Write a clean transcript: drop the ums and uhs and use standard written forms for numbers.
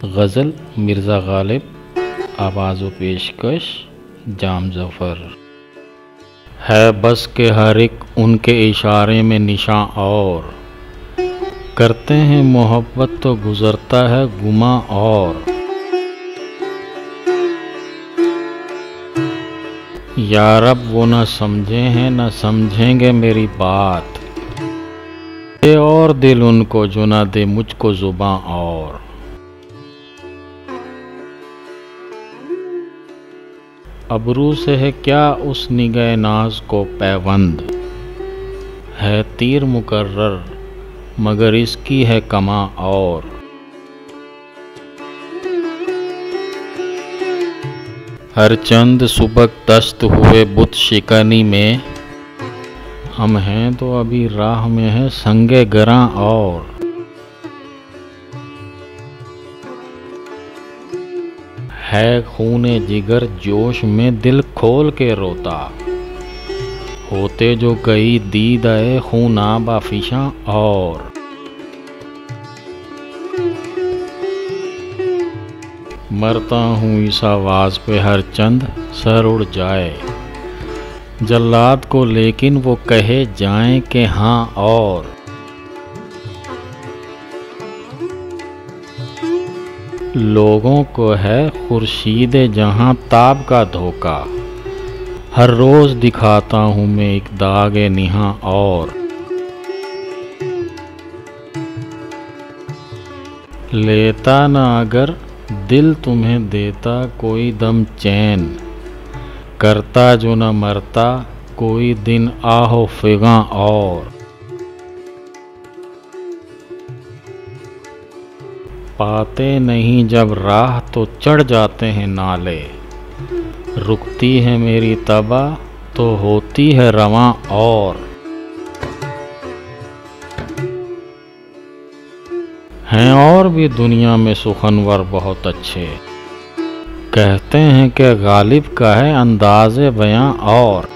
गज़ल मिर्ज़ा गालिब, आवाज़ व पेशकश जाम ज़फ़र। है बस के हर एक उनके इशारे में निशां और करते हैं मोहब्बत तो गुज़रता है गुमा और या रब वो न समझे हैं न समझेंगे मेरी बात, दे और दिल उनको जो न दे मुझको ज़ुबां और अबरू से है क्या उस निगाह नाज को पैवंद, है तीर मुकर्रर मगर इसकी है कमा और हर चंद सुबक दस्त हुए बुत शिकनी में, हम हैं तो अभी राह में है संगे गरां और है खूने जिगर जोश में दिल खोल के रोता, होते जो कई दीद आए खूना बाफिशा और मरता हूँ इस आवाज़ पे हर चंद सर उड़ जाए, जल्लाद को लेकिन वो कहे जाएं कि हाँ और लोगों को है खुर्शीद जहां ताब का धोखा, हर रोज़ दिखाता हूँ मैं एक दाग निहा और लेता ना अगर दिल तुम्हें देता कोई दम चैन, करता जो न मरता कोई दिन आहो फिगा और पाते नहीं जब राह तो चढ़ जाते हैं नाले, रुकती है मेरी तबा तो होती है रवां और हैं और भी दुनिया में सुखनवर बहुत अच्छे, कहते हैं कि गालिब का है अंदाज़े बयां और